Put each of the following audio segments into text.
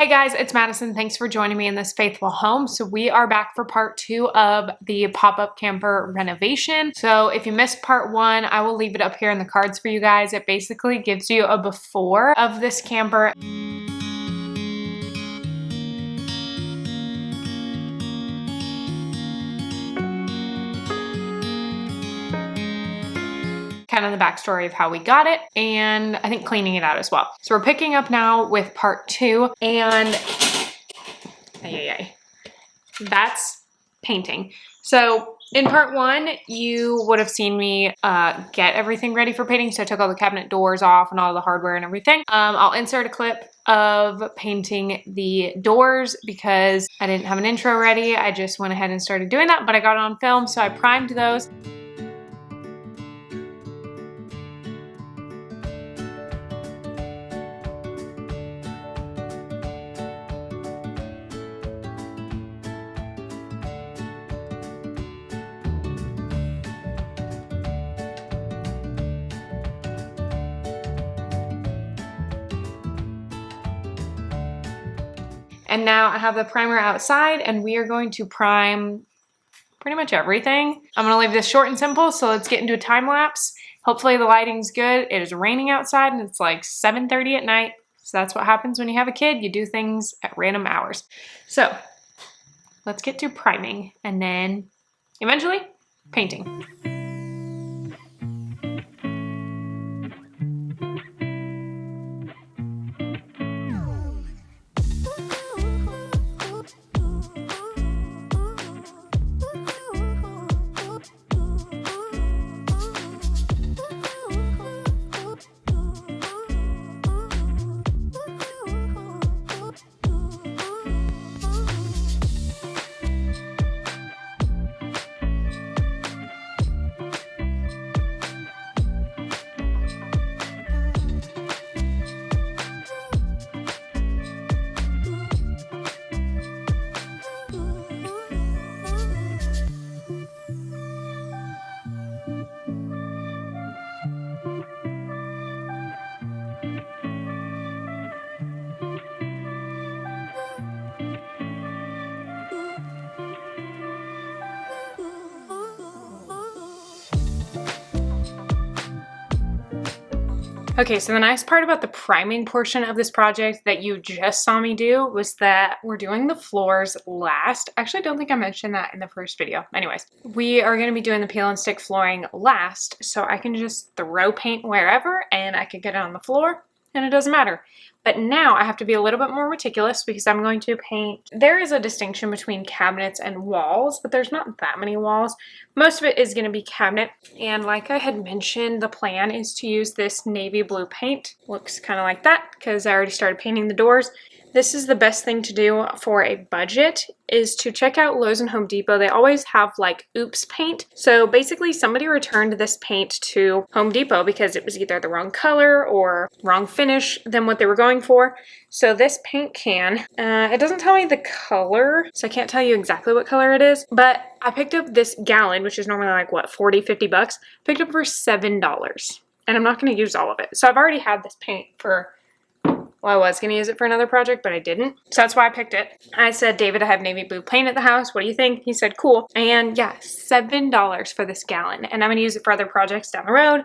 Hey guys, it's Madison. Thanks for joining me in this faithful home. So we are back for part 2 of the pop-up camper renovation. So if you missed part 1, I will leave it up here in the cards for you guys. It basically gives you a before of this camper. Kind of the backstory of how we got it, and I think cleaning it out as well. So we're picking up now with part 2, and that's painting. So in part 1, you would have seen me get everything ready for painting. So I took all the cabinet doors off and all the hardware and everything. I'll insert a clip of painting the doors because I didn't have an intro ready. I just went ahead and started doing that, but I got it on film, so I primed those. And now I have the primer outside and we are going to prime pretty much everything. I'm gonna leave this short and simple, so let's get into a time lapse. Hopefully the lighting's good. It is raining outside and it's like 7:30 at night. So that's what happens when you have a kid. You do things at random hours. So let's get to priming and then eventually painting. Okay, so the nice part about the priming portion of this project that you just saw me do was that we're doing the floors last. Actually, I don't think I mentioned that in the first video. Anyways, we are gonna be doing the peel and stick flooring last, so I can just throw paint wherever and I can get it on the floor and it doesn't matter. But now I have to be a little bit more meticulous because I'm going to paint. There is a distinction between cabinets and walls, but there's not that many walls. Most of it is going to be cabinet. And like I had mentioned, the plan is to use this navy blue paint. Looks kind of like that because I already started painting the doors. This is the best thing to do for a budget is to check out Lowe's and Home Depot. They always have like oops paint. So basically somebody returned this paint to Home Depot because it was either the wrong color or wrong finish than what they were going for. So this paint can, it doesn't tell me the color, so I can't tell you exactly what color it is, but I picked up this gallon, which is normally like what, 40, 50 bucks, picked up for $7. And I'm not gonna use all of it. So I've already had this paint for, well, I was going to use it for another project, but I didn't. So that's why I picked it. I said, David, I have navy blue paint at the house. What do you think? He said, cool. And yeah, $7 for this gallon. And I'm going to use it for other projects down the road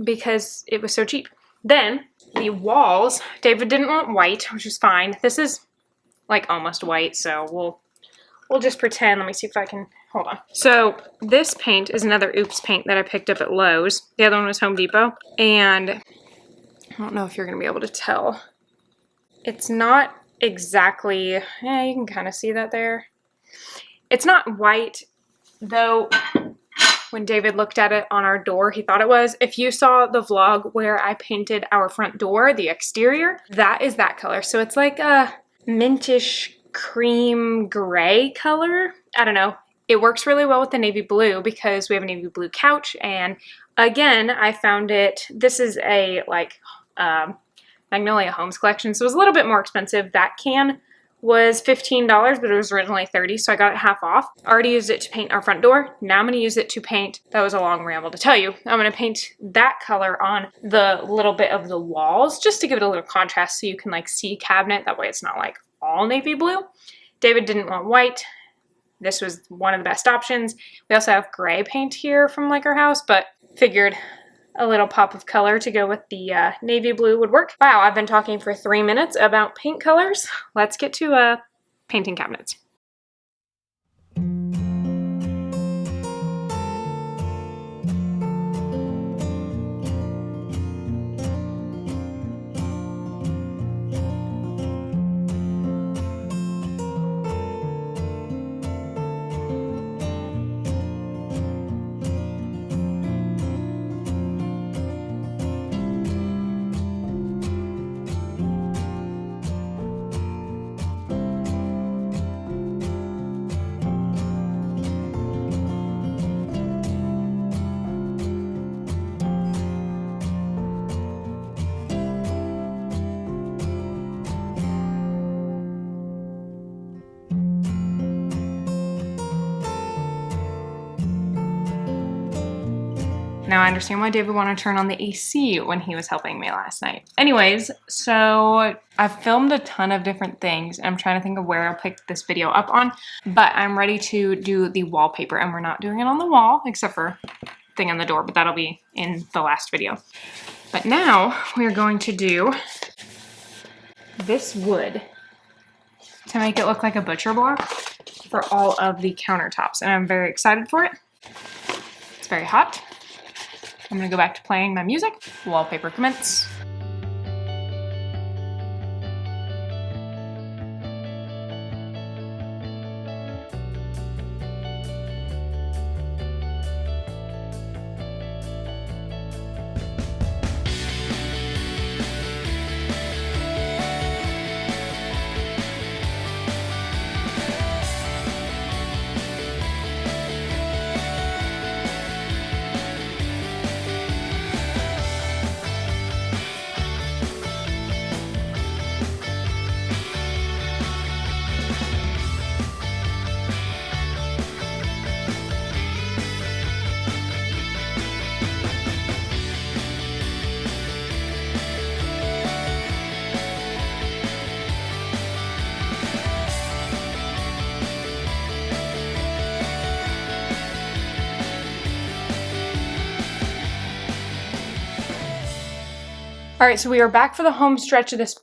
because it was so cheap. Then the walls, David didn't want white, which is fine. This is like almost white, so we'll just pretend. Let me see if I can, hold on. So this paint is another oops paint that I picked up at Lowe's. The other one was Home Depot. And I don't know if you're going to be able to tell. It's not exactly, yeah, you can kind of see that there. It's not white, though when David looked at it on our door, he thought it was. If you saw the vlog where I painted our front door, the exterior, that is that color. So it's like a mintish cream gray color. I don't know. It works really well with the navy blue because we have a navy blue couch. And again, I found it, this is a like, Magnolia Homes collection, so it was a little bit more expensive. That can was $15, but it was originally $30, so I got it half off. I already used it to paint our front door. Now I'm going to use it to paint, that was a long ramble to tell you, I'm going to paint that color on the little bit of the walls just to give it a little contrast so you can like see cabinet. That way it's not like all navy blue. David didn't want white. This was one of the best options. We also have gray paint here from like our house, but figured a little pop of color to go with the navy blue would work. Wow, I've been talking for 3 minutes about paint colors. Let's get to painting cabinets. Now I understand why David wanted to turn on the AC when he was helping me last night. Anyways, so I've filmed a ton of different things and I'm trying to think of where I'll pick this video up on, but I'm ready to do the wallpaper and we're not doing it on the wall except for thing on the door, but that'll be in the last video. But now we're going to do this wood to make it look like a butcher block for all of the countertops and I'm very excited for it. It's very hot. I'm gonna go back to playing my music. Wallpaper commence. All right, so we are back for the home stretch of this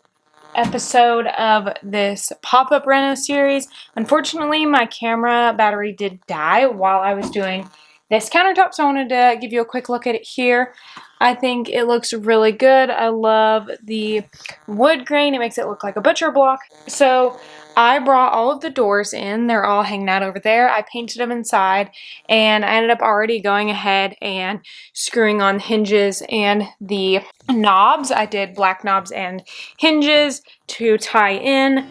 episode of this pop-up reno series. Unfortunately, my camera battery did die while I was doing this countertop, so I wanted to give you a quick look at it here. I think it looks really good. I love the wood grain. It makes it look like a butcher block. So I brought all of the doors in. They're all hanging out over there. I painted them inside and I ended up already going ahead and screwing on hinges and the knobs. I did black knobs and hinges to tie in.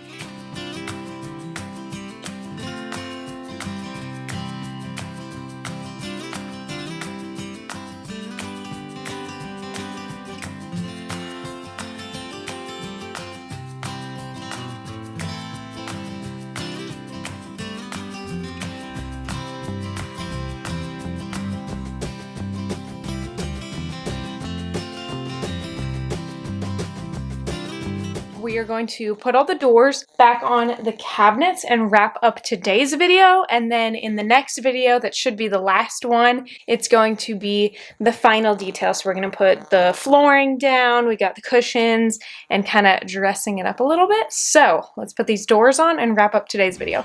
We are going to put all the doors back on the cabinets and wrap up today's video, and then in the next video, that should be the last one, it's going to be the final details. So we're going to put the flooring down, we got the cushions, and kind of dressing it up a little bit. So let's put these doors on and wrap up today's video.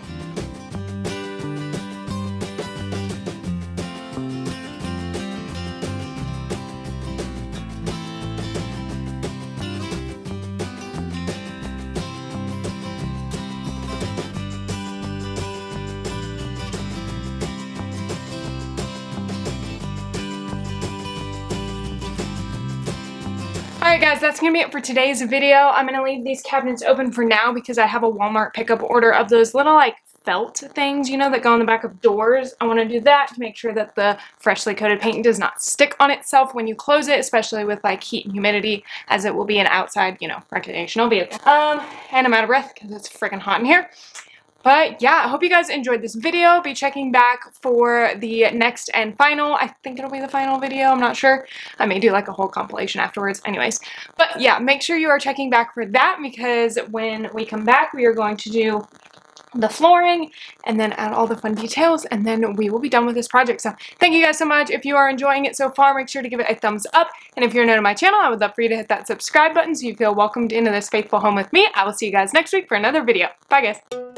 Alright guys, that's going to be it for today's video. I'm going to leave these cabinets open for now because I have a Walmart pickup order of those little like felt things, you know, that go on the back of doors. I want to do that to make sure that the freshly coated paint does not stick on itself when you close it, especially with like heat and humidity, as it will be an outside, you know, recreational vehicle. And I'm out of breath because it's freaking hot in here. But yeah, I hope you guys enjoyed this video. Be checking back for the next and final. I think it'll be the final video. I'm not sure. I may do like a whole compilation afterwards. Anyways, but yeah, make sure you are checking back for that, because when we come back, we are going to do the flooring and then add all the fun details, and then we will be done with this project. So thank you guys so much. If you are enjoying it so far, make sure to give it a thumbs up. And if you're new to my channel, I would love for you to hit that subscribe button so you feel welcomed into this faithful home with me. I will see you guys next week for another video. Bye guys.